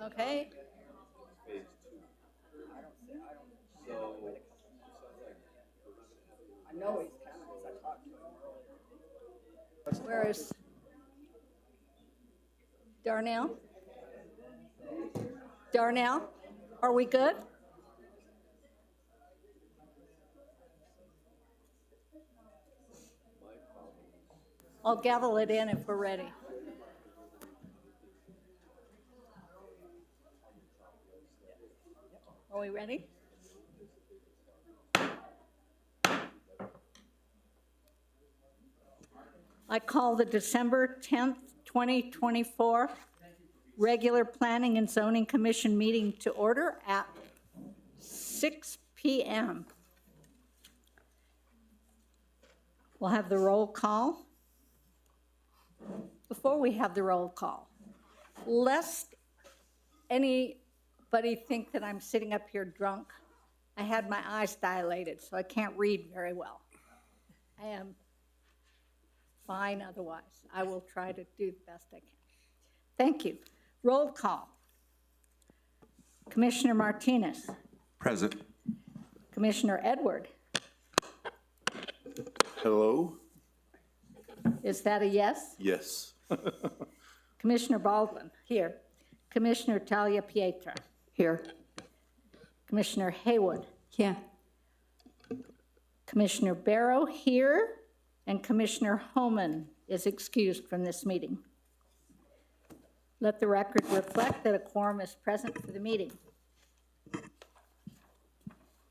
Okay. I know he's coming because I talked to him earlier. Where is Darnell? Darnell, are we good? I'll gavel it in if we're ready. Are we ready? I call the December 10th, 2024 regular Planning and Zoning Commission meeting to order at 6 p.m. We'll have the roll call. Before we have the roll call, lest anybody think that I'm sitting up here drunk, I had my eyes dilated, so I can't read very well. I am fine otherwise. I will try to do the best I can. Thank you. Roll call. Commissioner Martinez. Present. Commissioner Edward. Hello? Is that a yes? Yes. Commissioner Baldwin. Here. Commissioner Talia Pietra. Here. Commissioner Haywood. Yeah. Commissioner Barrow here, and Commissioner Homan is excused from this meeting. Let the record reflect that a quorum is present for the meeting.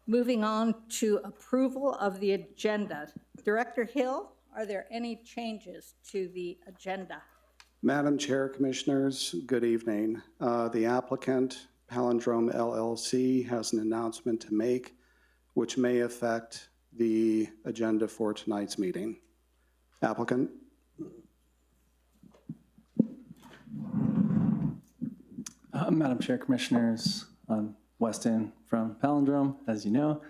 Moving on to approval of the agenda. Director Hill, are there any changes to the agenda? Madam Chair, Commissioners, good evening. The applicant, Palindrome LLC, has an announcement to make which may affect the agenda for tonight's meeting. Applicant. Madam Chair, Commissioners, Weston from Palindrome, as you know.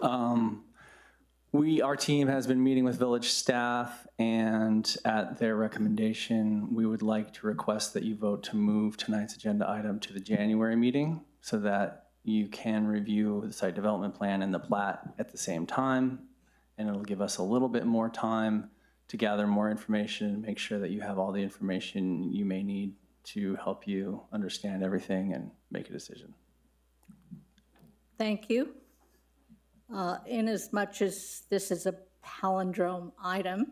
Our team has been meeting with village staff, and at their recommendation, we would like to request that you vote to move tonight's agenda item to the January meeting so that you can review the site development plan and the plat at the same time, and it'll give us a little bit more time to gather more information and make sure that you have all the information you may need to help you understand everything and make a decision. Thank you. Inasmuch as this is a palindrome item,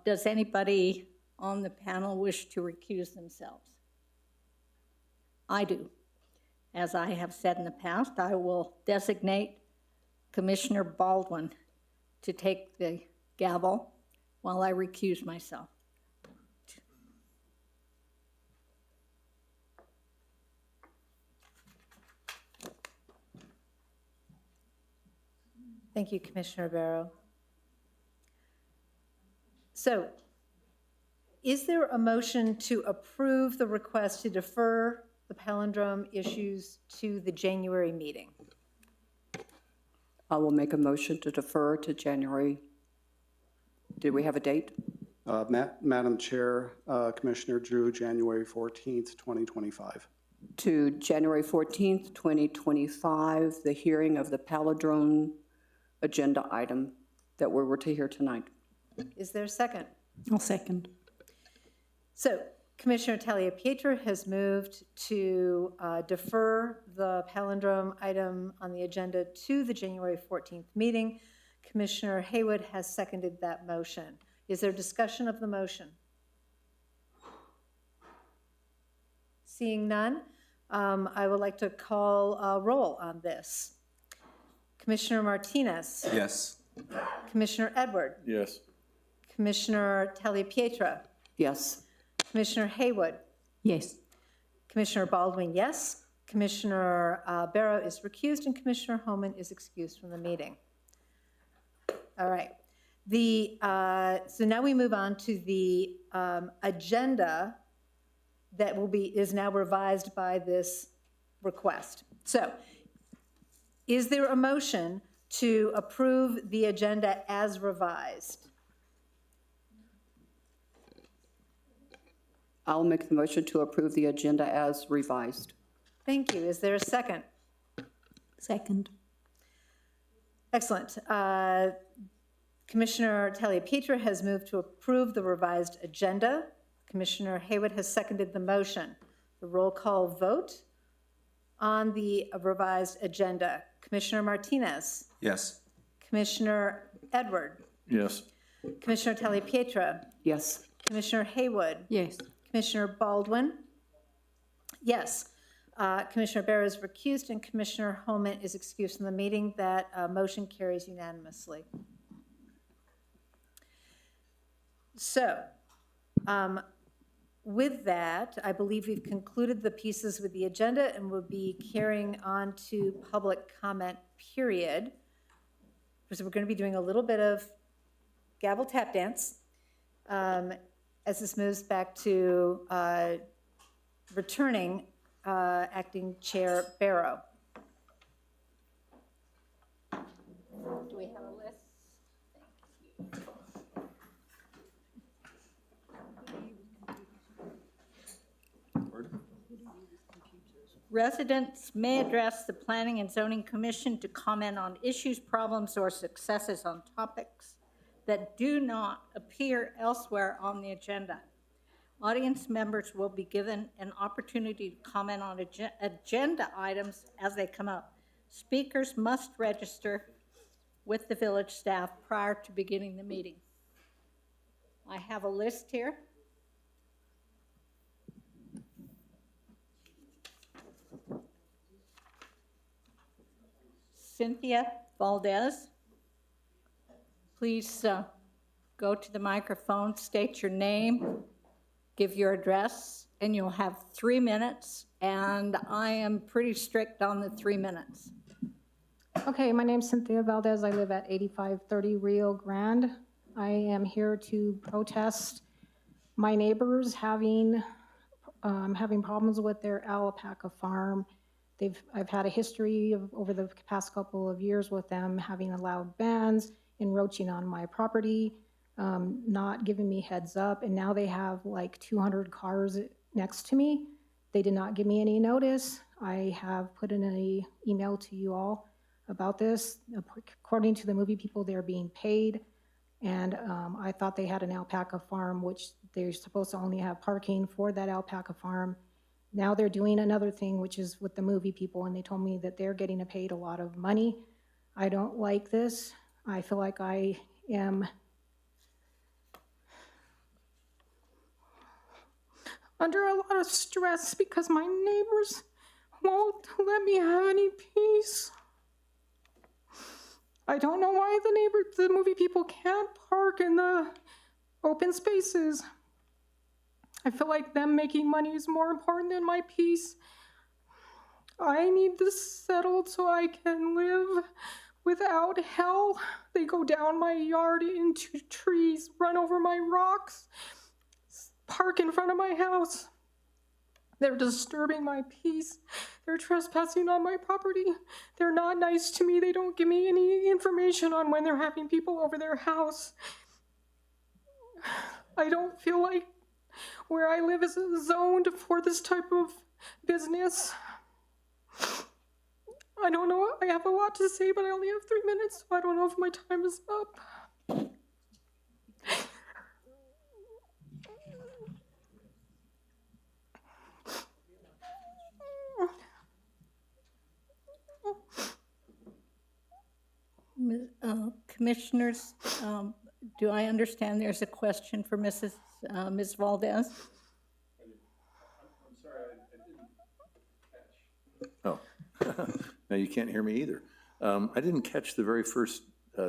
does anybody on the panel wish to recuse themselves? I do. As I have said in the past, I will designate Commissioner Baldwin to take the gavel while I recuse myself. Thank you, Commissioner Barrow. So, is there a motion to approve the request to defer the palindrome issues to the January meeting? I will make a motion to defer to January. Did we have a date? Madam Chair, Commissioner Drew, January 14th, 2025. To January 14th, 2025, the hearing of the palindrome agenda item that we were to hear tonight. Is there a second? I'll second. So, Commissioner Talia Pietra has moved to defer the palindrome item on the agenda to the January 14th meeting. Commissioner Haywood has seconded that motion. Is there discussion of the motion? Seeing none, I would like to call a roll on this. Commissioner Martinez. Yes. Commissioner Edward. Yes. Commissioner Talia Pietra. Yes. Commissioner Haywood. Yes. Commissioner Baldwin, yes. Commissioner Barrow is recused, and Commissioner Homan is excused from the meeting. All right. So now we move on to the agenda that is now revised by this request. So, is there a motion to approve the agenda as revised? I'll make the motion to approve the agenda as revised. Thank you. Is there a second? Second. Excellent. Commissioner Taliapetra has moved to approve the revised agenda. Commissioner Haywood has seconded the motion. The roll call vote on the revised agenda. Commissioner Martinez, Yes. Commissioner Edward, Yes. Commissioner Taliapetra, Yes. Commissioner Haywood, Yes. Commissioner Baldwin, yes. Commissioner Barrow is recused and Commissioner Holman is excused from the meeting. That motion carries unanimously. So, with that, I believe we've concluded the pieces with the agenda and we'll be carrying on to public comment period. So we're going to be doing a little bit of gavel tap dance as this moves back to returning Acting Chair Barrow. Do we have a list? Residents may address the Planning and Zoning Commission to comment on issues, problems, or successes on topics that do not appear elsewhere on the agenda. Audience members will be given an opportunity to comment on agenda items as they come up. Speakers must register with the village staff prior to beginning the meeting. I have a list here. Cynthia Valdez, please go to the microphone, state your name, give your address, and you'll have 3 minutes, and I am pretty strict on the 3 minutes. Okay, my name's Cynthia Valdez. I live at 8530 Rio Grande. I am here to protest my neighbors having problems with their alpaca farm. I've had a history of over the past couple of years with them having allowed bans, encroaching on my property, not giving me heads up, and now they have like 200 cars next to me. They did not give me any notice. I have put in an email to you all about this. According to the movie people, they're being paid, and I thought they had an alpaca farm, which they're supposed to only have parking for that alpaca farm. Now they're doing another thing, which is with the movie people, and they told me that they're getting paid a lot of money. I don't like this. I feel like I am under a lot of stress because my neighbors won't let me have any peace. I don't know why the movie people can't park in the open spaces. I feel like them making money is more important than my peace. I need this settled so I can live without hell. They go down my yard into trees, run over my rocks, park in front of my house. They're disturbing my peace. They're trespassing on my property. They're not nice to me. They don't give me any information on when they're having people over their house. I don't feel like where I live is zoned for this type of business. I don't know. I have a lot to say, but I only have 3 minutes, so I don't know if my time is up. Commissioners, do I understand there's a question for Ms. Valdez? Oh, no, you can't hear me either. I didn't catch the very first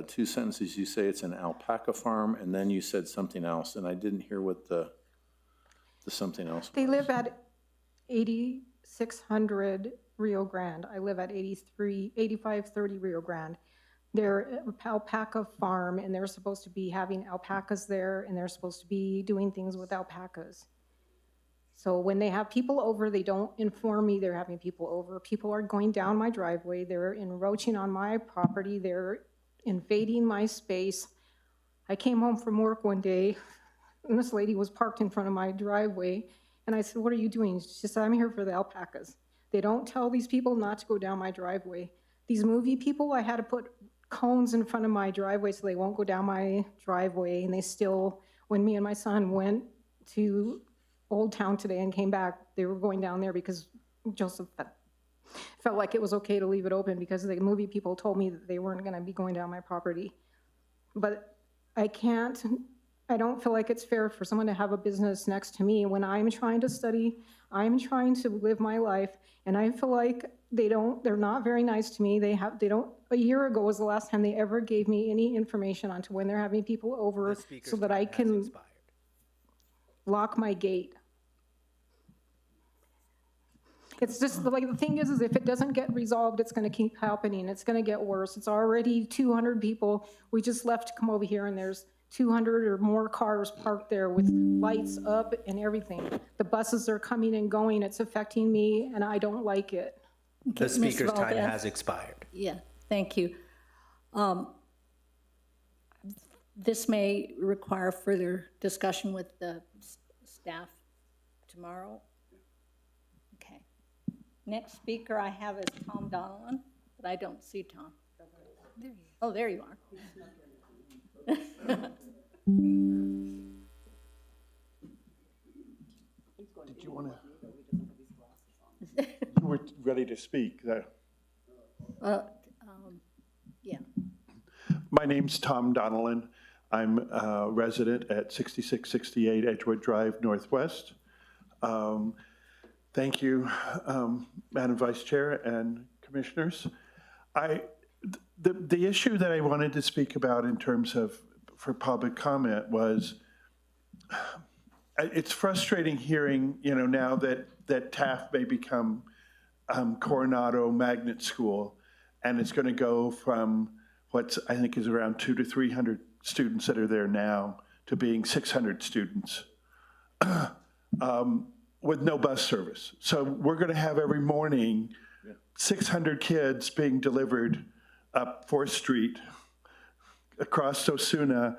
2 sentences. You say it's an alpaca farm, and then you said something else, and I didn't hear what the something else was. They live at 8600 Rio Grande. I live at 8530 Rio Grande. They're an alpaca farm, and they're supposed to be having alpacas there, and they're supposed to be doing things with alpacas. So when they have people over, they don't inform me they're having people over. People are going down my driveway. They're encroaching on my property. They're invading my space. I came home from work one day, and this lady was parked in front of my driveway, And I said, what are you doing? She said, I'm here for the alpacas. They don't tell these people not to go down my driveway. These movie people, I had to put cones in front of my driveway so they won't go down my driveway. And they still, when me and my son went to Old Town today and came back, they were going down there because Joseph felt like it was okay to leave it open because the movie people told me that they weren't going to be going down my property. But I don't feel like it's fair for someone to have a business next to me when I'm trying to study, I'm trying to live my life, and I feel like they're not very nice to me. A year ago was the last time they ever gave me any information onto when they're having people over so that I can lock my gate. It's just, like, the thing is if it doesn't get resolved, it's gonna keep happening. It's gonna get worse. It's already 200 people. We just left to come over here and there's 200 or more cars parked there with lights up and everything. The buses are coming and going. It's affecting me and I don't like it. Okay, The speaker's Mr. time Valdez. has expired. Yeah, thank you. This may require further discussion with the staff tomorrow. Okay. Next speaker I have is Tom Donilon, but I don't see Tom. Oh, there you are. Did you want to? You were ready to speak. Yeah. My name's Tom Donilon. I'm a resident at 6668 Edgewood Drive Northwest. Thank you, Madam Vice Chair and Commissioners. The issue that I wanted to speak about in terms of for public comment was it's frustrating hearing, now that Taft may become Coronado Magnet School, and it's going to go from what I think is around 200 to 300 students that are there now to being 600 students with no bus service. So we're going to have every morning 600 kids being delivered up 4th Street, across Osuna,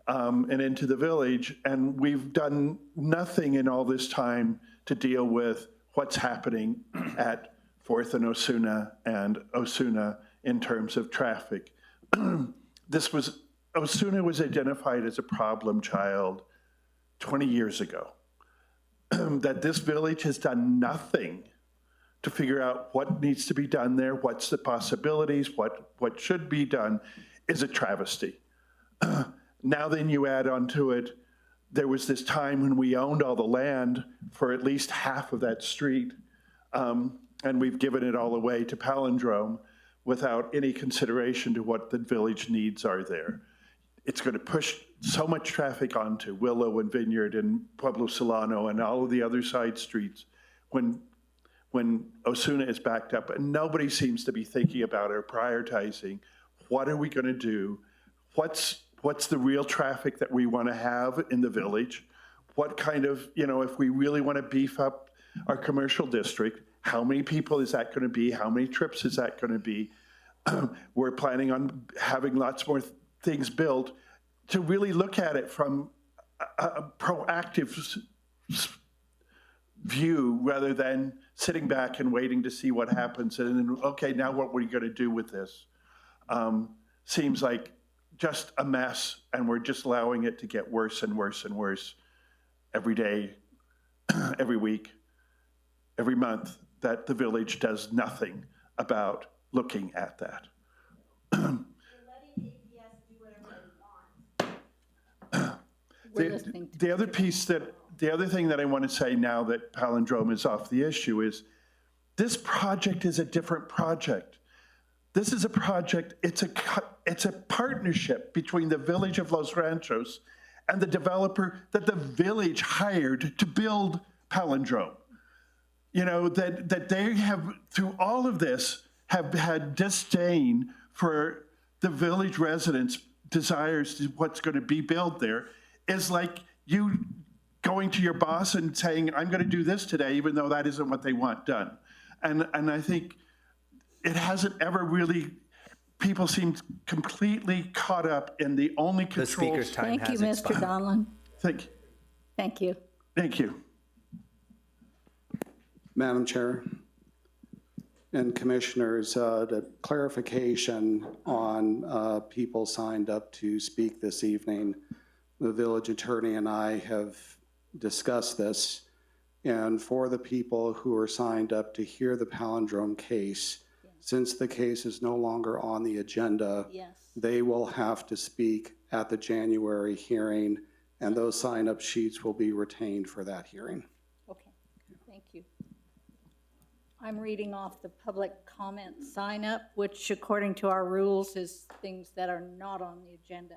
and into the village. And we've done nothing in all this time to deal with what's happening at 4th and Osuna in terms of traffic. Osuna was identified as a problem child 20 years ago. That this village has done nothing to figure out what needs to be done there, what's the possibilities, what should be done, is a travesty. Now then you add onto it, there was this time when we owned all the land for at least half of that street, and we've given it all away to Palindrome without any consideration to what the village needs are there. It's going to push so much traffic onto Willow and Vineyard and Pueblo Solano and all of the other side streets when Osuna is backed up, and nobody seems to be thinking about or prioritizing, what are we going to do? What's the real traffic that we want to have in the village? What kind of, if we really want to beef up our commercial district, how many people is that going to be? How many trips is that going to be? We're planning on having lots more things built to really look at it from a proactive view rather than sitting back and waiting to see what happens and then, okay, now what are we going to do with this? Seems like just a mess, and we're just allowing it to get worse and worse and worse every day, every week, every month, that the village does nothing about looking at that. We're listening to The other thing that I want to say now that Palindrome is off the issue is this project is a different project. This is a project, it's a partnership between the village of Los Ranchos and the developer that the village hired to build Palindrome. That they have, through all of this, have had disdain for the village residents' desires to what's going to be built there. Is like you going to your boss and saying, I'm going to do this today, even though that isn't what they want done. And I think it hasn't ever really, people seem completely caught up in the only The controls. speaker's time Thank you, has Mr. expired. Donilon. Thank you. Thank you. Thank you. Madam Chair and Commissioners, the clarification on people signed up to speak this evening. The village attorney and I have discussed this, and for the people who are signed up to hear the palindrome case, since the case is no longer on the agenda, Yes. they will have to speak at the January hearing, and those sign-up sheets will be retained for that hearing. Okay, thank you. I'm reading off the public comment sign up, which according to our rules is things that are not on the agenda.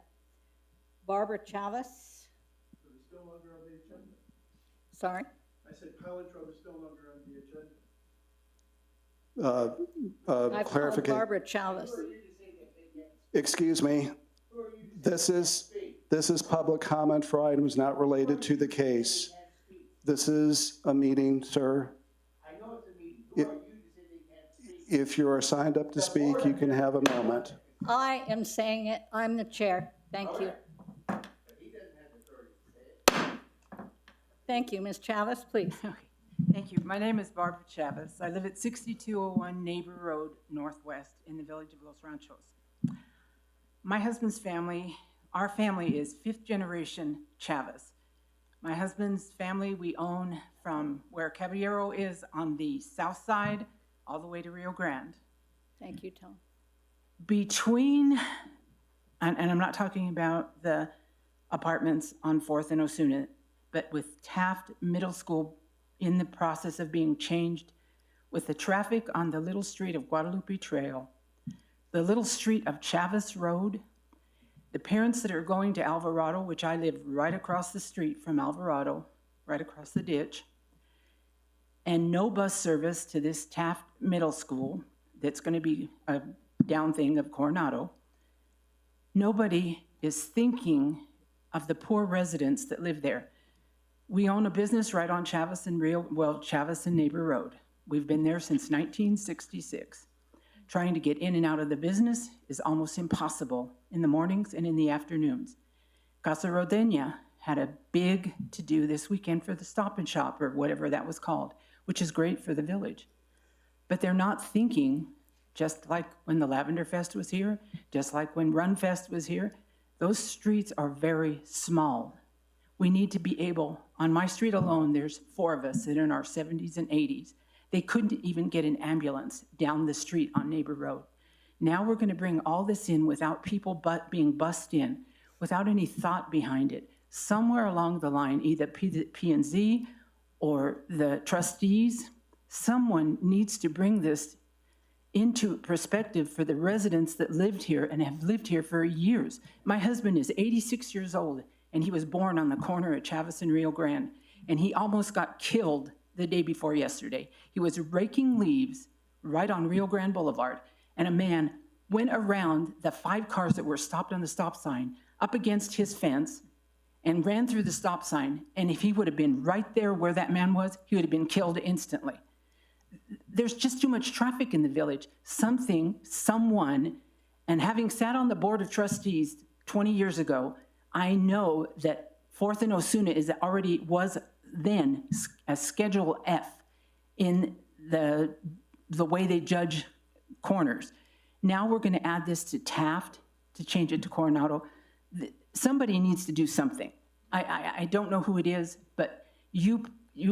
Barbara Chavez. It's no longer on the agenda. Sorry, I said palindrome is no longer on the agenda. I've called Clarification. Barbara Chavez. Excuse me. This is public comment for items not related to the case. This is a meeting, sir. I know it's a meeting. Who are you to say they can't speak? If you are signed up to speak, you can have a moment. I am saying it, I'm the chair, thank you. But he doesn't have the authority to say it. Thank you, Ms. Chavez, please. Okay, thank you. My name is Barbara Chavez. I live at 6201 Neighbor Road Northwest in the village of Los Ranchos. My husband's family, our family is fifth generation Chavez. My husband's family, we own from where Caballero is on the south side all the way to Rio Grande. Thank you, Tom. Between, and I'm not talking about the apartments on 4th and Osuna, but with Taft Middle School in the process of being changed, with the traffic on the little street of Guadalupe Trail, the little street of Chavez Road, the parents that are going to Alvarado, which I live right across the street from Alvarado, right across the ditch, and no bus service to this Taft Middle School that's going to be a down thing of Coronado. Nobody is thinking of the poor residents that live there. We own a business right on Chavez and Chavez and Neighbor Road. We've been there since 1966. Trying to get in and out of the business is almost impossible in the mornings and in the afternoons. Casa Rodena had a big to-do this weekend for the Stop and Shop, or whatever that was called, which is great for the village. But they're not thinking, just like when the Lavender Fest was here, just like when Run Fest was here, those streets are very small. We need to be able, on my street alone, there's 4 of us that are in our 70s and 80s. They couldn't even get an ambulance down the street on Neighbor Road. Now we're going to bring all this in without people being bussed in, without any thought behind it. Somewhere along the line, either P&Z or the trustees, someone needs to bring this into perspective for the residents that lived here and have lived here for years. My husband is 86 years old, and he was born on the corner of Chavez and Rio Grande, and he almost got killed the day before yesterday. He was raking leaves right on Rio Grande Boulevard, and a man went around the 5 cars that were stopped on the stop sign up against his fence and ran through the stop sign, and if he would have been right there where that man was, he would have been killed instantly. There's just too much traffic in the village. Someone, and having sat on the Board of Trustees 20 years ago, I know that 4th and Osuna was then a Schedule F in the way they judge corners. Now we're going to add this to Taft to change it to Coronado. Somebody needs to do something. I don't know who it is, but you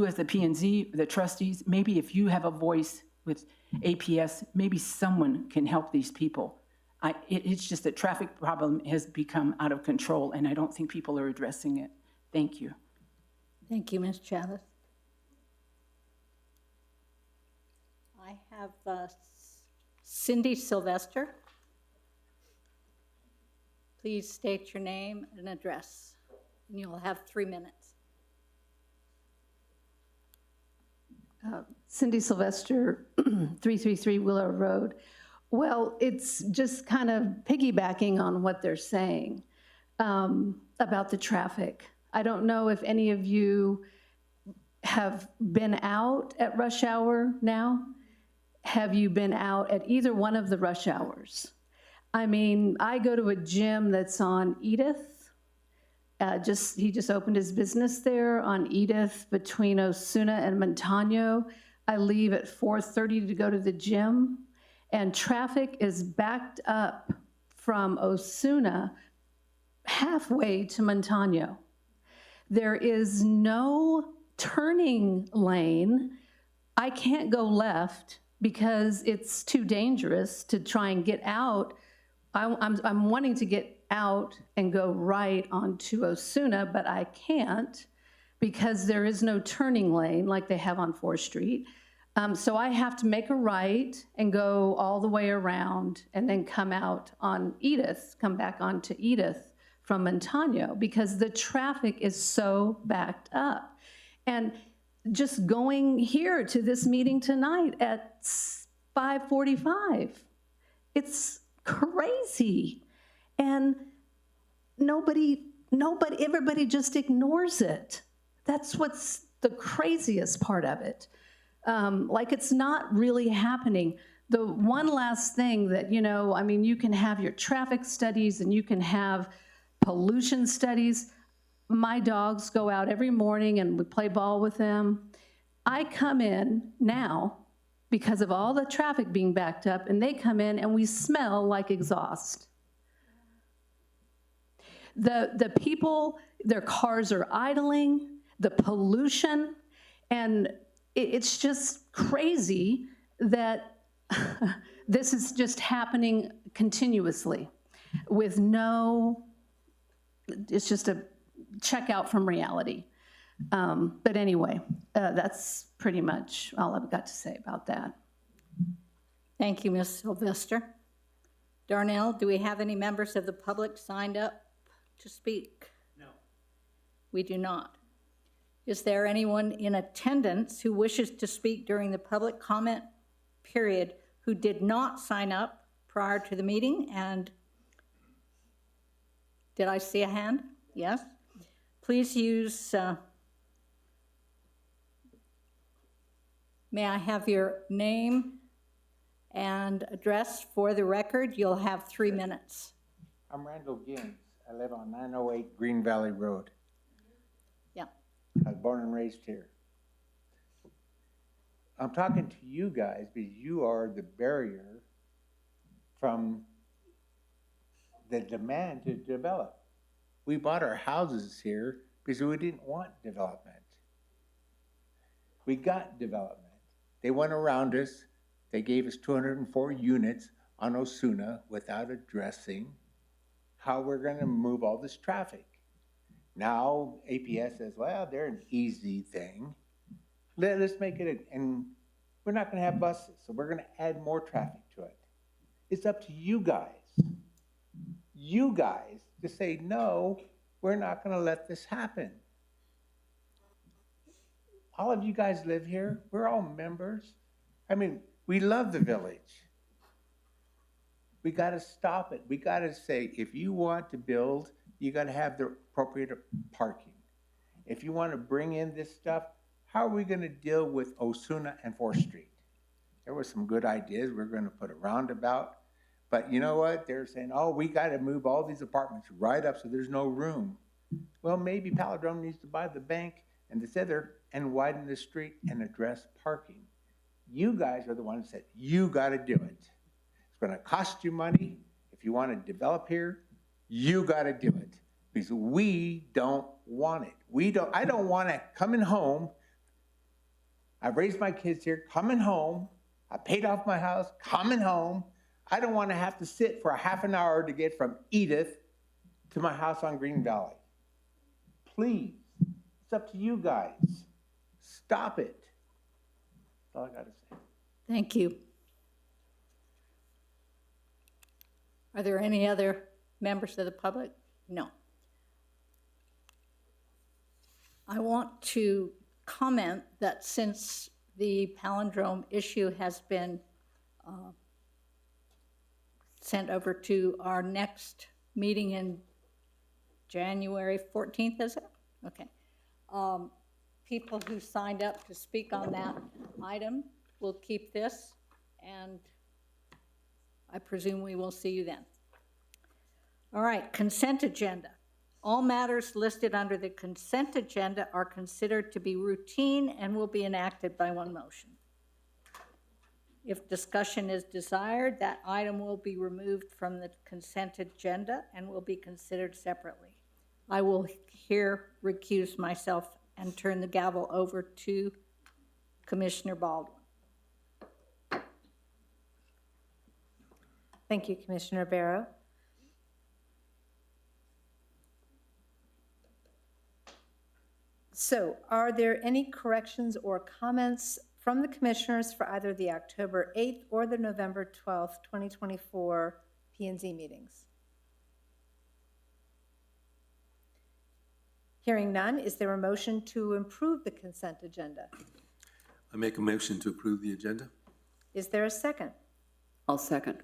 as the P&Z, the trustees, maybe if you have a voice with APS, maybe someone can help these people. It's just that traffic problem has become out of control, and I don't think people are addressing it. Thank you. Thank you, Ms. Chavez. I have Cindy Sylvester. Please state your name and address, and you'll have 3 minutes. Cindy Sylvester, 333 Willow Road. Well, it's just kind of piggybacking on what they're saying about the traffic. I don't know if any of you have been out at rush hour now. Have you been out at either one of the rush hours? I mean, I go to a gym that's on Edith. He just opened his business there on Edith between Osuna and Montano. I leave at 4:30 to go to the gym, and traffic is backed up from Osuna halfway to Montano. There is no turning lane. I can't go left because it's too dangerous to try and get out. I'm wanting to get out and go right onto Osuna, but I can't because there is no turning lane like they have on 4th Street. So I have to make a right and go all the way around and then come out on Edith, come back onto Edith from Montano because the traffic is so backed up. And just going here to this meeting tonight at 5:45, it's crazy. And everybody just ignores it. That's what's the craziest part of it. Like it's not really happening. The one last thing that, you can have your traffic studies and you can have pollution studies. My dogs go out every morning and we play ball with them. I come in now because of all the traffic being backed up, and they come in and we smell like exhaust. The people, their cars are idling, the pollution, and it's just crazy that this is just happening continuously with it's just a check out from reality. But anyway, that's pretty much all I've got to say about that. Thank you, Ms. Sylvester. Darnell, do we have any members of the public signed up to speak? No. We do not. Is there anyone in attendance who wishes to speak during the public comment period who did not sign up prior to the meeting? And did I see a hand? Yes. Please use, may I have your name and address for the record? You'll have 3 minutes. I'm Randall Gins. I live on 908 Green Valley Road. Yeah. I was born and raised here. I'm talking to you guys because you are the barrier from the demand to develop. We bought our houses here because we didn't want development. We got development. They went around us. They gave us 204 units on Osuna without addressing how we're going to move all this traffic. Now APS says, well, they're an easy thing. Let's make it, and we're not going to have buses, so we're going to add more traffic to it. It's up to you guys to say, no, we're not going to let this happen. All of you guys live here. We're all members. I mean, we love the village. We got to stop it. We got to say, if you want to build, you got to have the appropriate parking. If you want to bring in this stuff, how are we going to deal with Osuna and 4th Street? There were some good ideas. We're going to put a roundabout. But you know what? They're saying, oh, we got to move all these apartments right up so there's no room. Well, maybe Palindrome needs to buy the bank and this other and widen the street and address parking. You guys are the ones that you got to do it. It's going to cost you money. If you want to develop here, you got to do it because we don't want it. I don't want to coming home. I've raised my kids here, coming home. I paid off my house, coming home. I don't want to have to sit for a half an hour to get from Edith to my house on Green Valley. Please, it's up to you guys. Stop it. That's all I got to say. Thank you. Are there any other members of the public? No. I want to comment that since the palindrome issue has been sent over to our next meeting in January 14th, is it? Okay. People who signed up to speak on that item will keep this, and I presume we will see you then. All right, consent agenda. All matters listed under the consent agenda are considered to be routine and will be enacted by one motion. If discussion is desired, that item will be removed from the consent agenda and will be considered separately. I will here recuse myself and turn the gavel over to Commissioner Baldwin. Thank you, Commissioner Barrow. So are there any corrections or comments from the commissioners for either the October 8th or the November 12th, 2024 P&Z meetings? Hearing none, is there a motion to approve the consent agenda? I make a motion to approve the agenda. Is there a second? I'll second.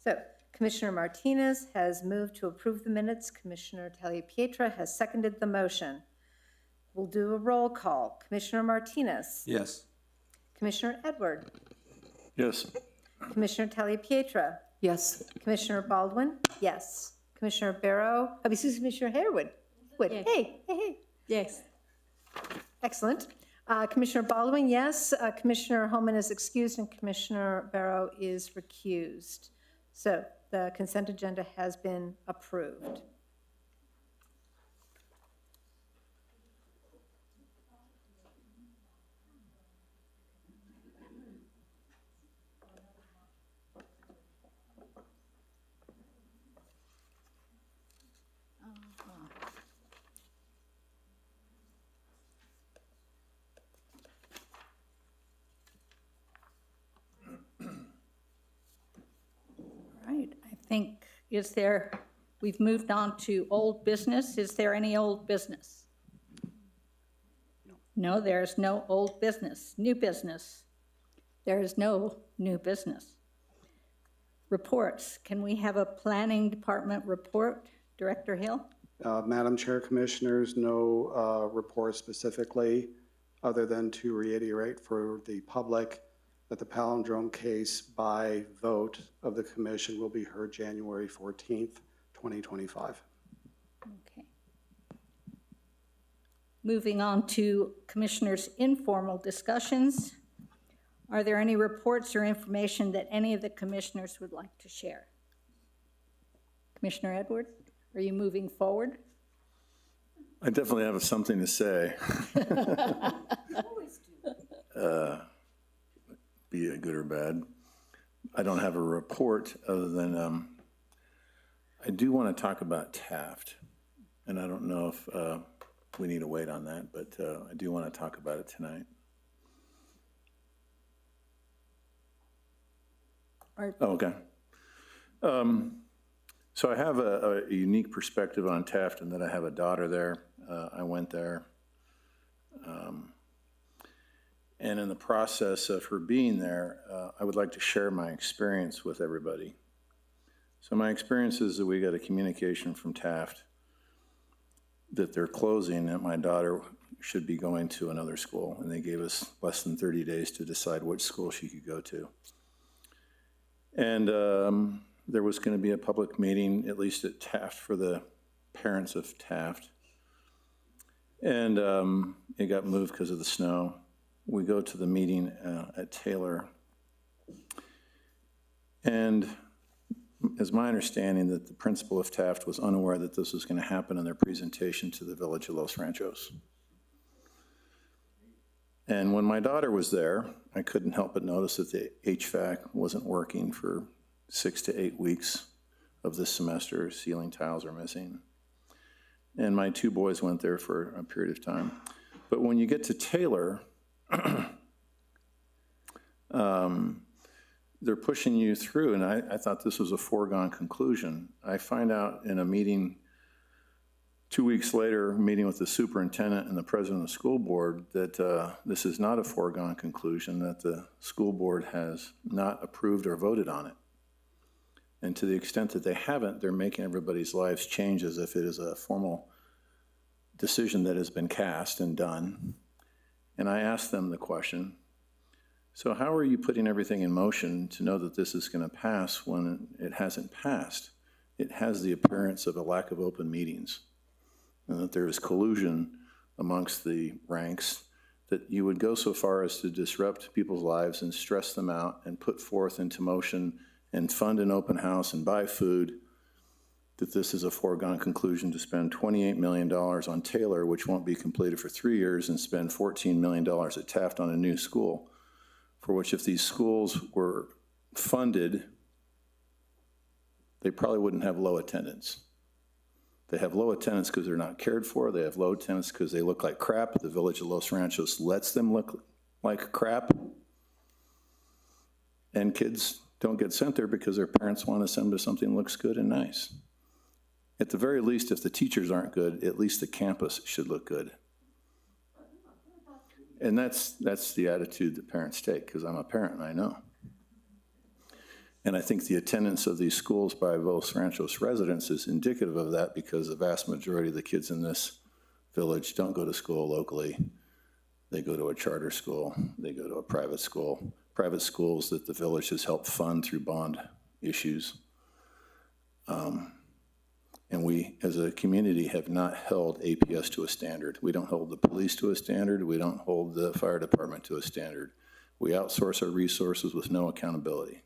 So Commissioner Martinez has moved to approve the minutes. Commissioner Taliapietra has seconded the motion. We'll do a roll call. Commissioner Martinez. Yes. Commissioner Edward. Yes. Commissioner Taliapietra. Yes. Commissioner Baldwin. Yes. Commissioner Barrow. Commissioner Harewood. Yes. Hey. Yes. Excellent. Commissioner Baldwin, yes. Commissioner Holman is excused and Commissioner Barrow is recused. So the consent agenda has been approved. Right, I think, we've moved on to old business. Is there any old business? No, there's no old business. New business? There is no new business. Reports. Can we have a planning department report? Director Hill? Madam Chair, Commissioners, no report specifically, other than to reiterate for the public that the palindrome case by vote of the commission will be heard January 14th, 2025. Okay. Moving on to commissioners' informal discussions. Are there any reports or information that any of the commissioners would like to share? Commissioner Edward, are you moving forward? I definitely have something to say. Be it good or bad. I don't have a report other than I do want to talk about Taft. And I don't know if we need to wait on that, but I do want to talk about it tonight. Okay. So I have a unique perspective on Taft in that I have a daughter there. I went there. And in the process of her being there, I would like to share my experience with everybody. So my experience is that we got a communication from Taft that they're closing, that my daughter should be going to another school. And they gave us less than 30 days to decide which school she could go to. And there was going to be a public meeting, at least at Taft, for the parents of Taft. And it got moved because of the snow. We go to the meeting at Taylor. And it's my understanding that the principal of Taft was unaware that this was going to happen in their presentation to the Village of Los Ranchos. And when my daughter was there, I couldn't help but notice that the HVAC wasn't working for 6 to 8 weeks of this semester. Ceiling tiles are missing. And my two boys went there for a period of time. But when you get to Taylor, they're pushing you through, and I thought this was a foregone conclusion. I find out in a meeting 2 weeks later, meeting with the superintendent and the president of the school board, that this is not a foregone conclusion, that the school board has not approved or voted on it. And to the extent that they haven't, they're making everybody's lives change as if it is a formal decision that has been cast and done. And I asked them the question, so how are you putting everything in motion to know that this is going to pass when it hasn't passed? It has the appearance of a lack of open meetings, and that there is collusion amongst the ranks that you would go so far as to disrupt people's lives and stress them out and put forth into motion and fund an open house and buy food, that this is a foregone conclusion to spend $28 million on Taylor, which won't be completed for 3 years, and spend $14 million at Taft on a new school, for which if these schools were funded, they probably wouldn't have low attendance. They have low attendance because they're not cared for. They have low attendance because they look like crap. The Village of Los Ranchos lets them look like crap. And kids don't get sent there because their parents want to send them to something that looks good and nice. At the very least, if the teachers aren't good, at least the campus should look good. And that's the attitude that parents take, because I'm a parent and I know. And I think the attendance of these schools by Los Ranchos residents is indicative of that, because the vast majority of the kids in this village don't go to school locally. They go to a charter school, they go to a private school, private schools that the village has helped fund through bond issues. And we, as a community, have not held APS to a standard. We don't hold the police to a standard. We don't hold the fire department to a standard. We outsource our resources with no accountability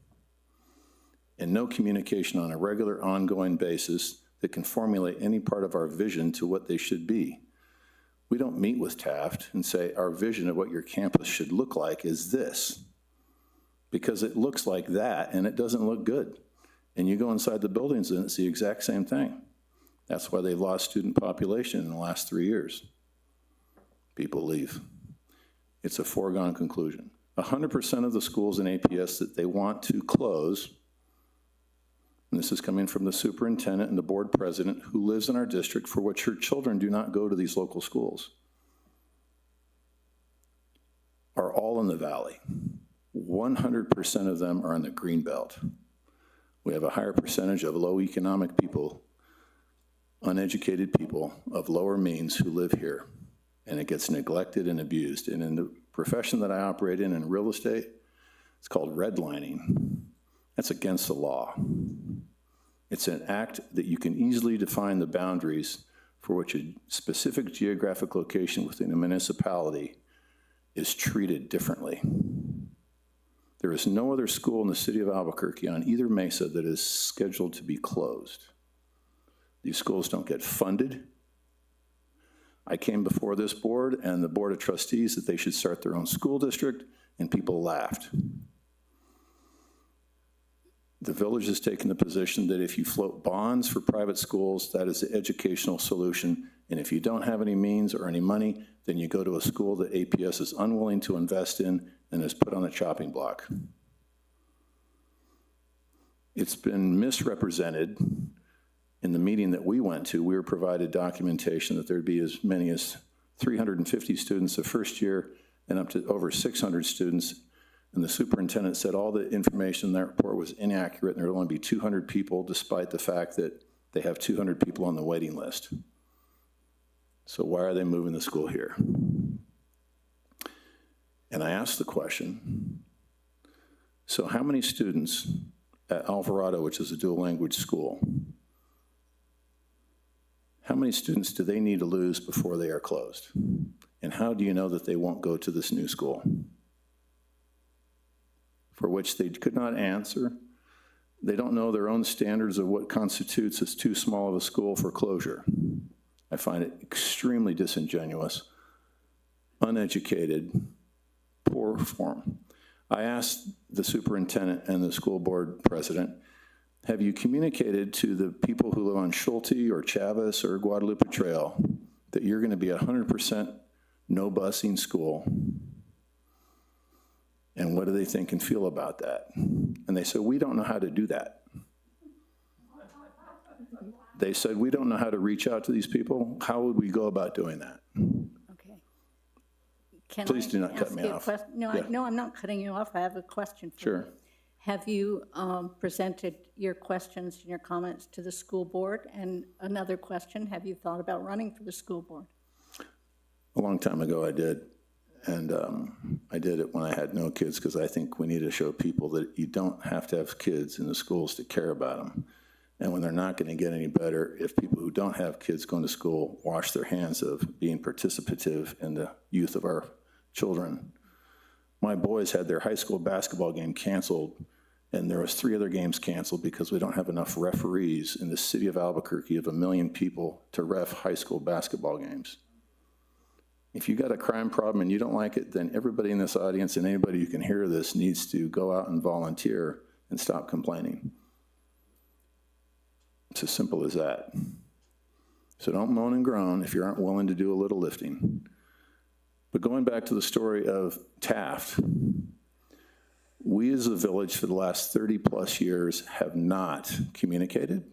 and no communication on a regular, ongoing basis that can formulate any part of our vision to what they should be. We don't meet with Taft and say, our vision of what your campus should look like is this, because it looks like that and it doesn't look good. And you go inside the buildings and it's the exact same thing. That's why they've lost student population in the last 3 years. People leave. It's a foregone conclusion. 100% of the schools in APS that they want to close, and this is coming from the superintendent and the board president who lives in our district, for which her children do not go to these local schools, are all in the valley. 100% of them are in the Greenbelt. We have a higher percentage of low economic people, uneducated people of lower means who live here, and it gets neglected and abused. And in the profession that I operate in real estate, it's called redlining. That's against the law. It's an act that you can easily define the boundaries for which a specific geographic location within a municipality is treated differently. There is no other school in the city of Albuquerque on either mesa that is scheduled to be closed. These schools don't get funded. I came before this board and the board of trustees that they should start their own school district, and people laughed. The village has taken the position that if you float bonds for private schools, that is the educational solution. And if you don't have any means or any money, then you go to a school that APS is unwilling to invest in and is put on the chopping block. It's been misrepresented. In the meeting that we went to, we were provided documentation that there'd be as many as 350 students the first year and up to over 600 students. And the superintendent said all the information in that report was inaccurate and there would only be 200 people, despite the fact that they have 200 people on the waiting list. So why are they moving the school here? And I asked the question, so how many students at Alvarado, which is a dual language school, how many students do they need to lose before they are closed? And how do you know that they won't go to this new school? For which they could not answer. They don't know their own standards of what constitutes as too small of a school for closure. I find it extremely disingenuous, uneducated, poor form. I asked the superintendent and the school board president, have you communicated to the people who live on Schulte or Chavez or Guadalupe Trail that you're gonna be 100% no busing school? And what do they think and feel about that? And they said, we don't know how to do that. They said, we don't know how to reach out to these people. How would we go about doing that? Okay. Can Please I do not cut ask me you a off. question? No, Yeah. no, I'm not cutting you off. I have a question for you. Sure. Have you presented your questions and your comments to the school board? And another question, have you thought about running for the school board? A long time ago I did. And I did it when I had no kids, because I think we need to show people that you don't have to have kids in the schools to care about them. And when they're not going to get any better, if people who don't have kids going to school wash their hands of being participative in the youth of our children. My boys had their high school basketball game canceled, and there was 3 other games canceled because we don't have enough referees in the city of Albuquerque of 1 million people to ref high school basketball games. If you got a crime problem and you don't like it, then everybody in this audience and anybody who can hear this needs to go out and volunteer and stop complaining. It's as simple as that. So don't moan and groan if you aren't willing to do a little lifting. But going back to the story of Taft, we as a village for the last 30 plus years have not communicated.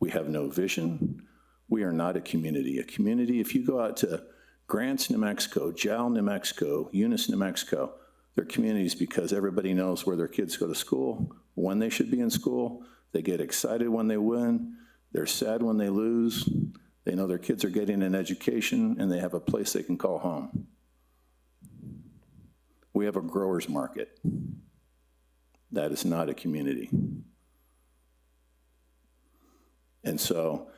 We have no vision. We are not a community. A community, if you go out to Grants, New Mexico, Jal, New Mexico, Eunice, New Mexico, they're communities because everybody knows where their kids go to school, when they should be in school. They get excited when they win. They're sad when they lose. They know their kids are getting an education and they have a place they can call home. We have a growers market. That is not a community. And so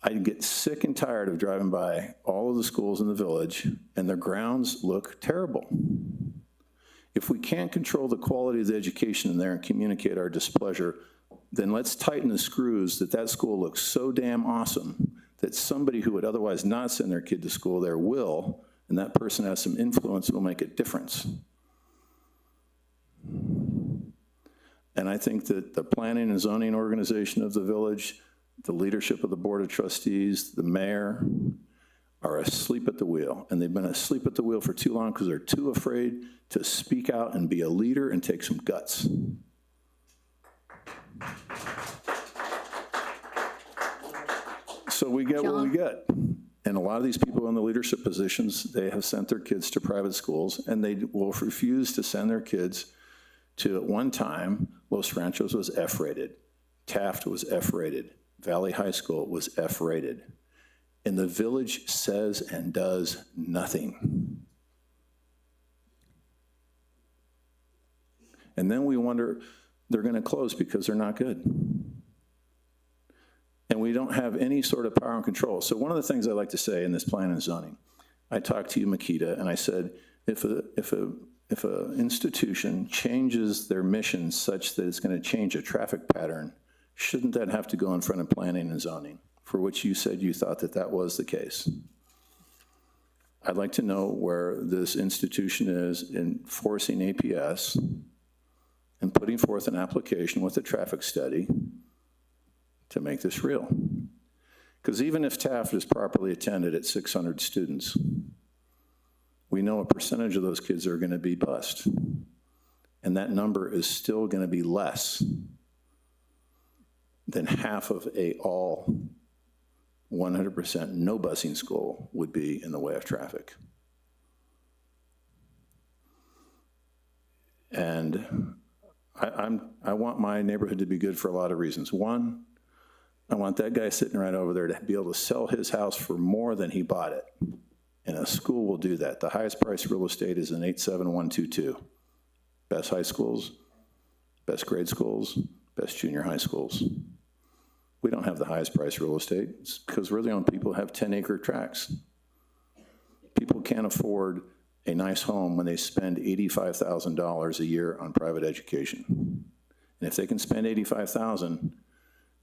I get sick and tired of driving by all of the schools in the village and their grounds look terrible. If we can't control the quality of the education in there and communicate our displeasure, then let's tighten the screws that school looks so damn awesome that somebody who would otherwise not send their kid to school there will, and that person has some influence that will make a difference. And I think that the planning and zoning organization of the village, the leadership of the board of trustees, the mayor, are asleep at the wheel. And they've been asleep at the wheel for too long because they're too afraid to speak out and be a leader and take some guts. So we get what we get. And a lot of these people in the leadership positions, they have sent their kids to private schools, and they will refuse to send their kids to, at one time, Los Ranchos was F-rated. Taft was F-rated. Valley High School was F-rated. And the village says and does nothing. And then we wonder, they're going to close because they're not good. And we don't have any sort of power and control. So one of the things I like to say in this plan and zoning, I talked to you, Makita, and I said, if a institution changes their mission such that it's going to change a traffic pattern, shouldn't that have to go in front of planning and zoning? For which you said you thought that was the case. I'd like to know where this institution is in forcing APS and putting forth an application with a traffic study to make this real. Because even if Taft is properly attended at 600 students, we know a percentage of those kids are going to be bused. And that number is still going to be less than half of a all 100% no busing school would be in the way of traffic. And I want my neighborhood to be good for a lot of reasons. One, I want that guy sitting right over there to be able to sell his house for more than he bought it. And a school will do that. The highest price real estate is an 87122. Best high schools, best grade schools, best junior high schools. We don't have the highest price real estate. It's because we're the only people who have 10-acre tracts. People can't afford a nice home when they spend $85,000 a year on private education. And if they can spend $85,000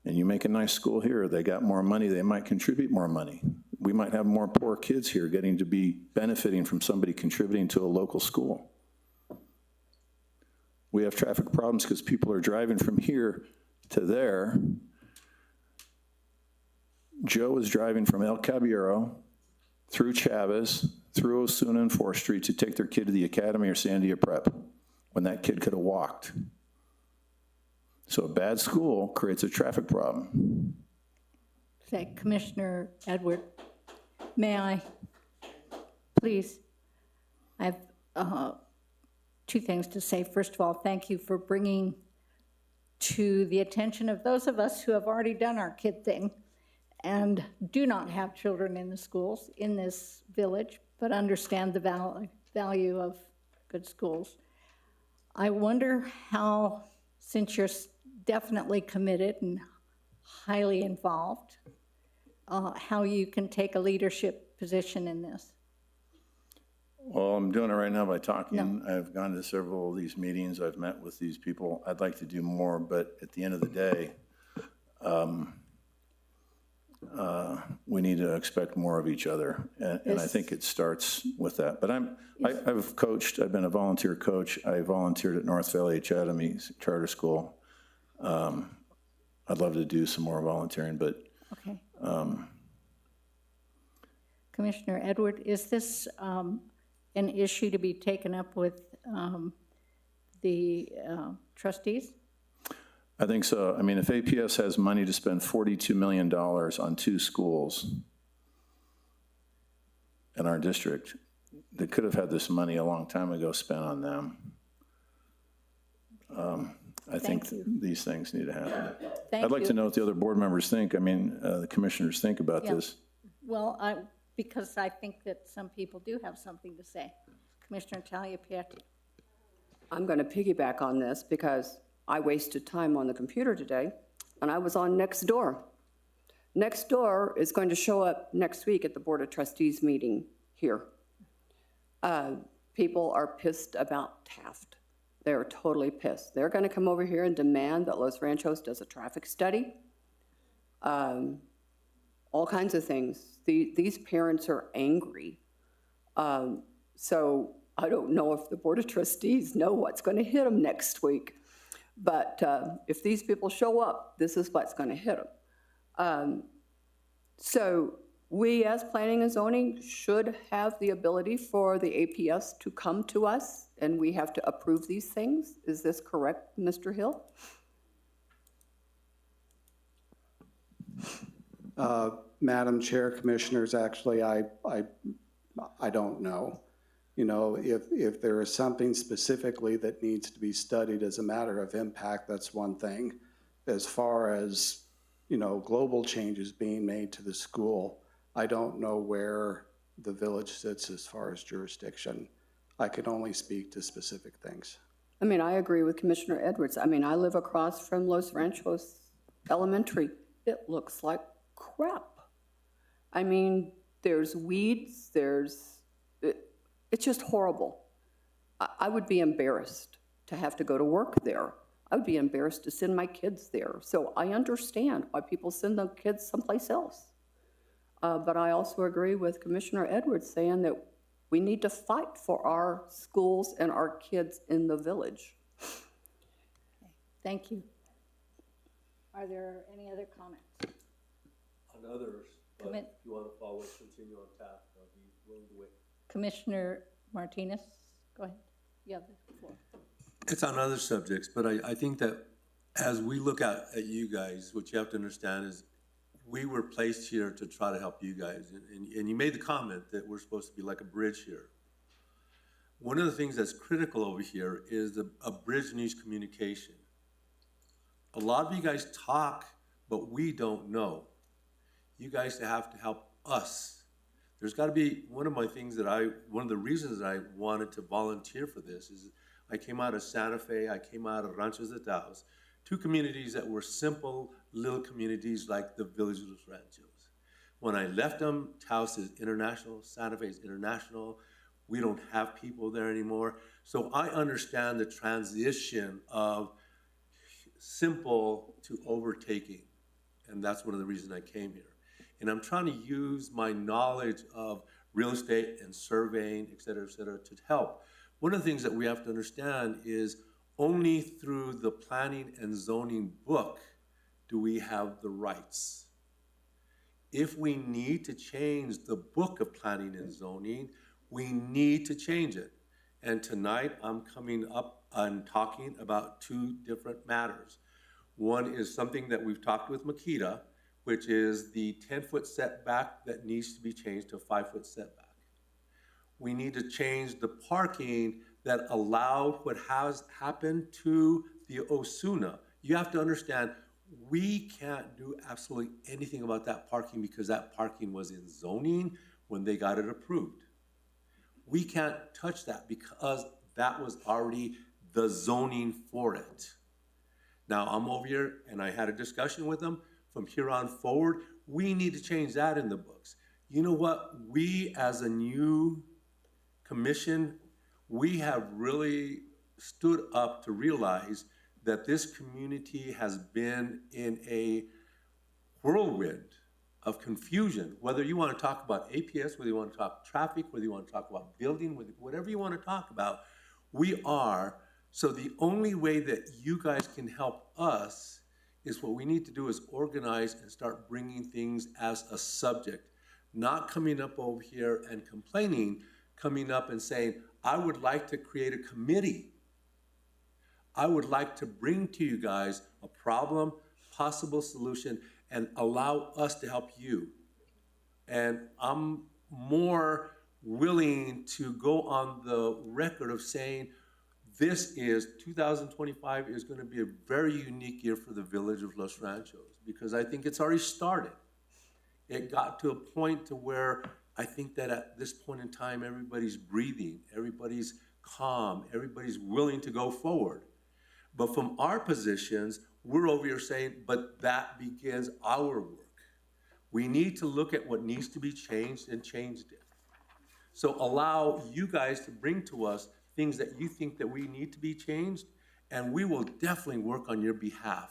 and you make a nice school here, they got more money, they might contribute more money. We might have more poor kids here getting to be benefiting from somebody contributing to a local school. We have traffic problems because people are driving from here to there. Joe is driving from El Caballero through Chavez, through Osuna and 4th Street to take their kid to the Academy or Sandia Prep when that kid could have walked. So a bad school creates a traffic problem. Say, Commissioner Edward, may I, please? I have two things to say. First of all, thank you for bringing to the attention of those of us who have already done our kid thing and do not have children in the schools in this village, but understand the value of good schools. I wonder how, since you're definitely committed and highly involved, how you can take a leadership position in this. Well, I'm doing it right now by talking. I've gone to several of these meetings. I've met with these people. I'd like to do more, but at the end of the day, we need to expect more of each other. And I think it starts with that. But I've coached, I've been a volunteer coach. I volunteered at North Valley Academy Charter School. I'd love to do some more volunteering, but Okay. Commissioner Edward, is this an issue to be taken up with the trustees? I think so. I mean, if APS has money to spend $42 million on 2 schools in our district, they could have had this money a long time ago spent on them. I think these things need to happen. I'd like to know what the other board members think. I mean, the commissioners think about this. Well, because I think that some people do have something to say. Commissioner Tagliapietra. I'm going to piggyback on this because I wasted time on the computer today, and I was on Nextdoor. Nextdoor is going to show up next week at the Board of Trustees meeting here. People are pissed about Taft. They're totally pissed. They're going to come over here and demand that Los Ranchos does a traffic study. All kinds of things. These parents are angry. So I don't know if the Board of Trustees know what's going to hit them next week. But if these people show up, this is what's going to hit them. So we, as Planning and Zoning, should have the ability for the APS to come to us, and we have to approve these things. Is this correct, Mr. Hill? Madam Chair, Commissioners, actually, I don't know. You know, if there is something specifically that needs to be studied as a matter of impact, that's one thing. As far as, you know, global changes being made to the school, I don't know where the village sits as far as jurisdiction. I can only speak to specific things. I mean, I agree with Commissioner Edwards. I mean, I live across from Los Ranchos Elementary. It looks like crap. I mean, there's weeds, it's just horrible. I would be embarrassed to have to go to work there. I would be embarrassed to send my kids there. So I understand why people send their kids someplace else. But I also agree with Commissioner Edwards saying that we need to fight for our schools and our kids in the village. Thank you. Are there any other comments? On others, but if you want to follow, continue on Taft, I'll be willing to wait. Commissioner Martinez, go ahead. You have the floor. It's on other subjects, but I think that as we look at you guys, what you have to understand is we were placed here to try to help you guys. And you made the comment that we're supposed to be like a bridge here. One of the things that's critical over here is a bridge needs communication. A lot of you guys talk, but we don't know. You guys have to help us. There's got to be one of the reasons that I wanted to volunteer for this is I came out of Santa Fe, I came out of Ranchos de Taos, 2 communities that were simple little communities like the village of Los Ranchos. When I left them, Taos is international, Santa Fe is international. We don't have people there anymore. So I understand the transition of simple to overtaking. And that's one of the reasons I came here. And I'm trying to use my knowledge of real estate and surveying, et cetera, to help. One of the things that we have to understand is only through the planning and zoning book do we have the rights. If we need to change the book of planning and zoning, we need to change it. And tonight I'm coming up and talking about 2 different matters. One is something that we've talked with Makita, which is the 10-foot setback that needs to be changed to a 5-foot setback. We need to change the parking that allowed what has happened to the Osuna. You have to understand, we can't do absolutely anything about that parking because that parking was in zoning when they got it approved. We can't touch that because that was already the zoning for it. Now, I'm over here and I had a discussion with them. From here on forward, we need to change that in the books. You know what? We, as a new commission, we have really stood up to realize that this community has been in a whirlwind of confusion, whether you want to talk about APS, whether you want to talk traffic, whether you want to talk about building, whatever you want to talk about, we are. So the only way that you guys can help us is what we need to do is organize and start bringing things as a subject, not coming up over here and complaining, coming up and saying, I would like to create a committee. I would like to bring to you guys a problem, possible solution, and allow us to help you. And I'm more willing to go on the record of saying this is 2025 is going to be a very unique year for the village of Los Ranchos, because I think it's already started. It got to a point to where I think that at this point in time, everybody's breathing, everybody's calm, everybody's willing to go forward. But from our positions, we're over here saying, but that begins our work. We need to look at what needs to be changed and changed it. So allow you guys to bring to us things that you think that we need to be changed, and we will definitely work on your behalf.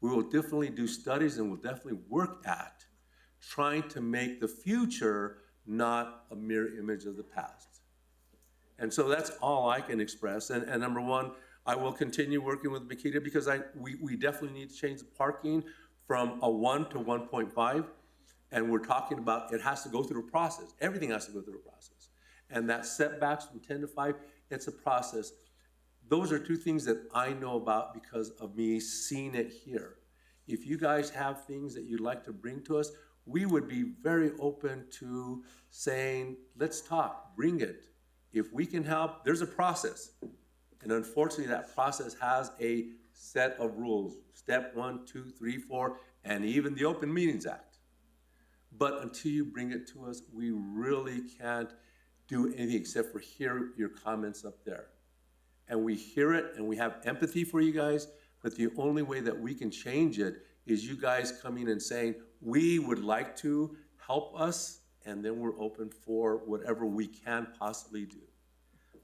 We will definitely do studies, and we'll definitely work at trying to make the future not a mirror image of the past. And so that's all I can express. And number one, I will continue working with Makita because we definitely need to change the parking from a 1 to 1.5. And we're talking about it has to go through a process. Everything has to go through a process. And that setbacks from 10 to 5, it's a process. Those are two things that I know about because of me seeing it here. If you guys have things that you'd like to bring to us, we would be very open to saying, let's talk, bring it. If we can help, there's a process. And unfortunately, that process has a set of rules. Step 1, 2, 3, 4, and even the Open Meetings Act. But until you bring it to us, we really can't do anything except for hear your comments up there. And we hear it and we have empathy for you guys, but the only way that we can change it is you guys coming and saying, we would like to help us, and then we're open for whatever we can possibly do.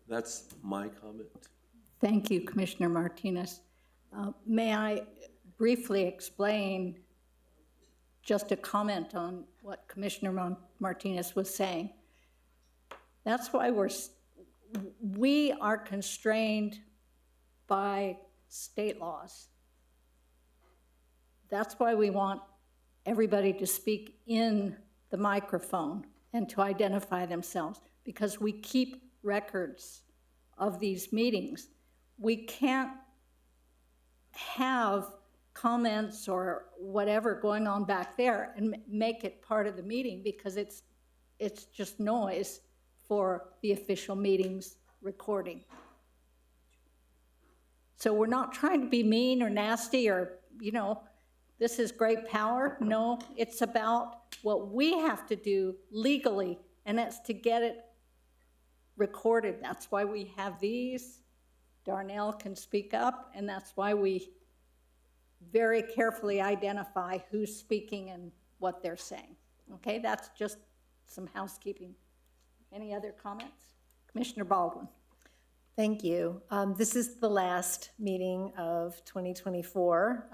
That's my comment. Thank you, Commissioner Martinez. May I briefly explain just a comment on what Commissioner Martinez was saying? That's why we are constrained by state laws. That's why we want everybody to speak in the microphone and to identify themselves, because we keep records of these meetings. We can't have comments or whatever going on back there and make it part of the meeting, because it's just noise for the official meetings recording. So we're not trying to be mean or nasty or, this is great power. No, it's about what we have to do legally, and that's to get it recorded. That's why we have these. Darnell can speak up, and that's why we very carefully identify who's speaking and what they're saying. Okay, that's just some housekeeping. Any other comments? Commissioner Baldwin. Thank you. This is the last meeting of 2024.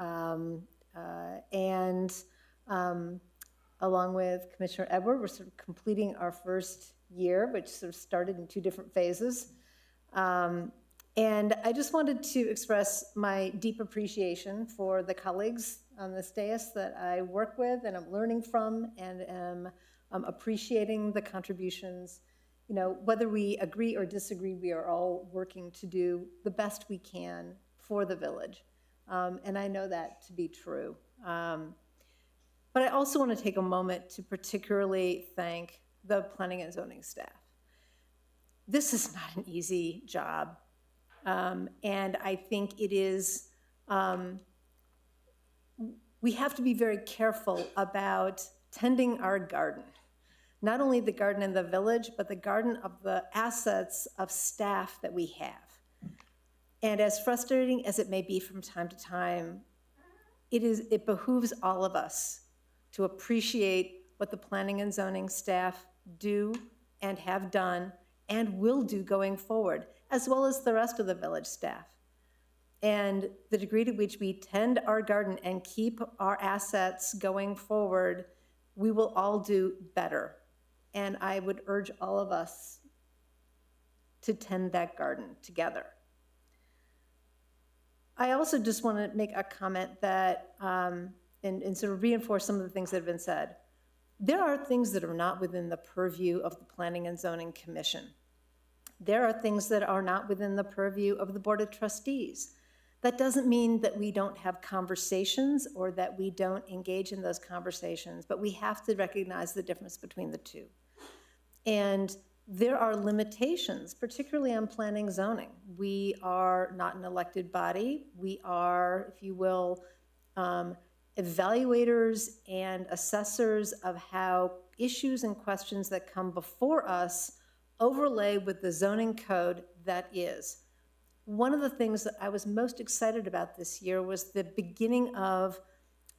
Along with Commissioner Edward, we're sort of completing our first year, which sort of started in two different phases. And I just wanted to express my deep appreciation for the colleagues on this dais that I work with and I'm learning from, and am appreciating the contributions. Whether we agree or disagree, we are all working to do the best we can for the village. And I know that to be true. But I also want to take a moment to particularly thank the planning and zoning staff. This is not an easy job. And I think it is, we have to be very careful about tending our garden. Not only the garden in the village, but the garden of the assets of staff that we have. And as frustrating as it may be from time to time, it behooves all of us to appreciate what the planning and zoning staff do and have done, and will do going forward, as well as the rest of the village staff. And the degree to which we tend our garden and keep our assets going forward, we will all do better. And I would urge all of us to tend that garden together. I also just want to make a comment that, and sort of reinforce some of the things that have been said. There are things that are not within the purview of the Planning and Zoning Commission. There are things that are not within the purview of the Board of Trustees. That doesn't mean that we don't have conversations or that we don't engage in those conversations, but we have to recognize the difference between the two. And there are limitations, particularly on planning zoning. We are not an elected body. We are, if you will, evaluators and assessors of how issues and questions that come before us overlay with the zoning code that is. One of the things that I was most excited about this year was the beginning of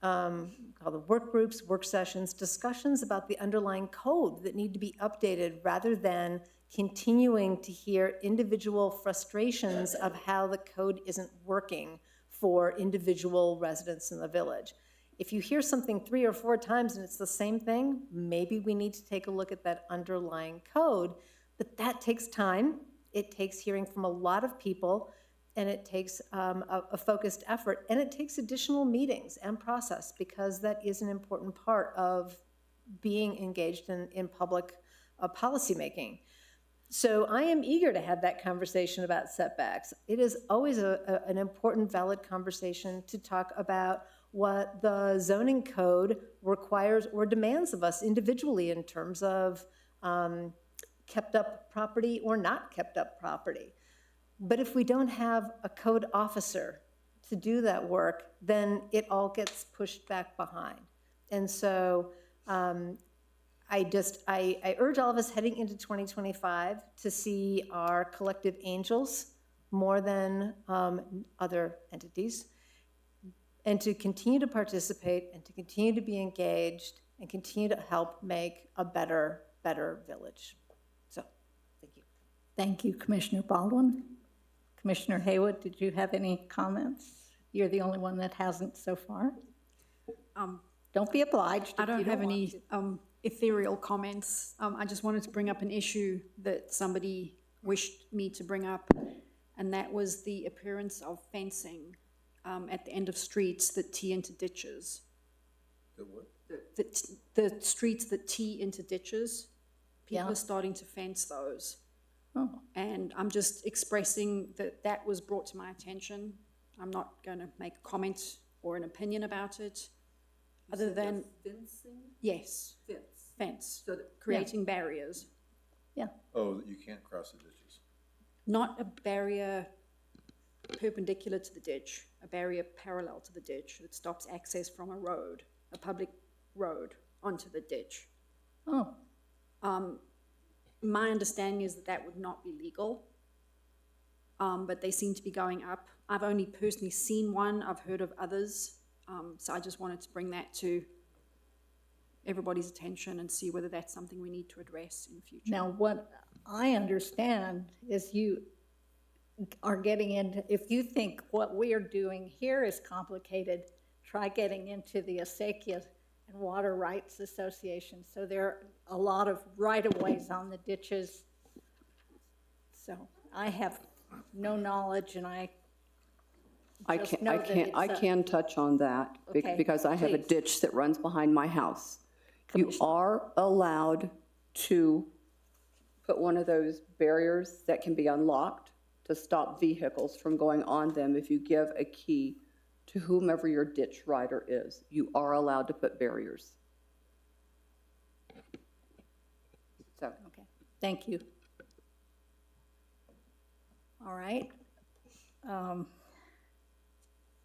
called the work groups, work sessions, discussions about the underlying code that need to be updated rather than continuing to hear individual frustrations of how the code isn't working for individual residents in the village. If you hear something 3 or 4 times and it's the same thing, maybe we need to take a look at that underlying code, but that takes time. It takes hearing from a lot of people, and it takes a focused effort, and it takes additional meetings and process, because that is an important part of being engaged in public policymaking. So I am eager to have that conversation about setbacks. It is always an important, valid conversation to talk about what the zoning code requires or demands of us individually in terms of kept up property or not kept up property. But if we don't have a code officer to do that work, then it all gets pushed back behind. And so I urge all of us heading into 2025 to see our collective angels more than other entities, and to continue to participate and to continue to be engaged and continue to help make a better village. So, thank you. Thank you, Commissioner Baldwin. Commissioner Haywood, did you have any comments? You're the only one that hasn't so far. Don't be obliged. I don't have any ethereal comments. I just wanted to bring up an issue that somebody wished me to bring up, and that was the appearance of fencing at the end of streets that tee into ditches. The what? The streets that tee into ditches, people Yeah. are starting to fence those. Oh. And I'm just expressing that that was brought to my attention. I'm not going to make a comment or an opinion about it, other than Fencing? yes, fence, So that- creating barriers, Oh, you can't cross the ditches. not a barrier perpendicular to the ditch, a barrier parallel to the ditch that stops access from a road, a public road, onto the ditch. Oh, My understanding is that that would not be legal, but they seem to be going up. I've only personally seen one, I've heard of others, so I just wanted to bring that to everybody's attention and see whether that's something we need to address in the future. now what I understand is you are getting into, if you think what we are doing here is complicated, try getting into the Acequia and Water Rights Association. So there are a lot of right-of-ways on the ditches. So I have no knowledge, and I just know that it's I can touch on that Okay, because I have a please. ditch that runs behind my house. You are allowed to put one of those barriers that can be unlocked to stop vehicles from going on them if you give a key to whomever your ditch rider is. You are allowed to put barriers. So, Okay, thank you. All right.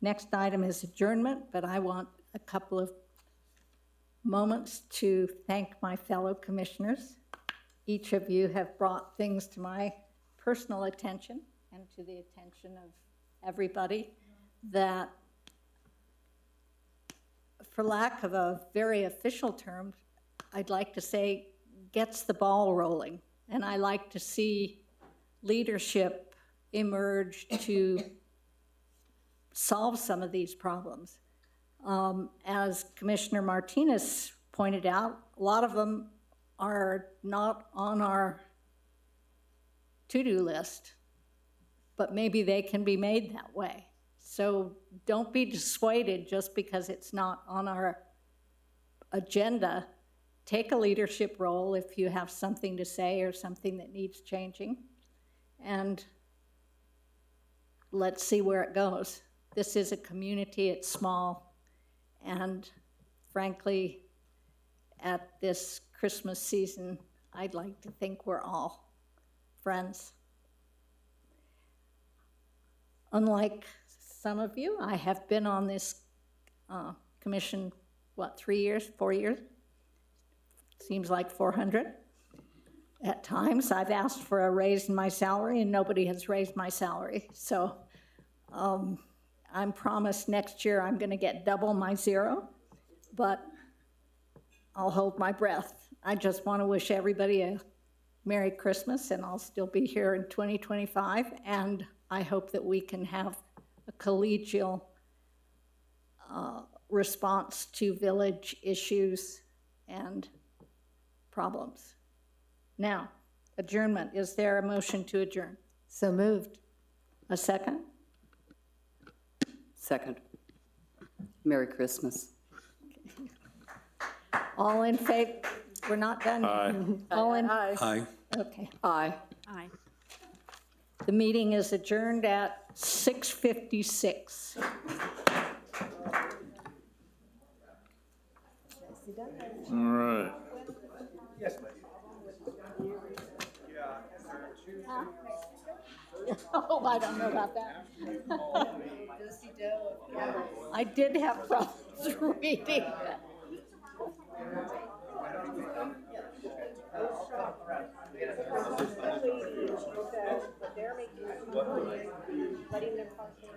Next item is adjournment, but I want a couple of moments to thank my fellow commissioners. Each of you have brought things to my personal attention and to the attention of everybody that, for lack of a very official term, I'd like to say gets the ball rolling and I like to see leadership emerge to solve some of these problems. As Commissioner Martinez pointed out, a lot of them are not on our to-do list, but maybe they can be made that way. So don't be dissuaded just because it's not on our agenda. Take a leadership role if you have something to say or something that needs changing, and let's see where it goes. This is a community, it's small, and frankly, at this Christmas season, I'd like to think we're all friends. Unlike some of you, I have been on this commission, 3 years, 4 years? Seems like 400. At times, I've asked for a raise in my salary, and nobody has raised my salary. So I'm promised next year I'm going to get double my zero, but I'll hold my breath. I just want to wish everybody a Merry Christmas, and I'll still be here in 2025, and I hope that we can have a collegial response to village issues and problems. Now, adjournment. Is there a motion to adjourn? So moved. A second? Second. Merry Christmas. All in favor? We're not done yet. Aye. All in? Aye. Okay. Aye. Aye. The meeting is adjourned at 6:56. All right. Oh, I don't know about that. I did have problems reading. They're making, letting them function.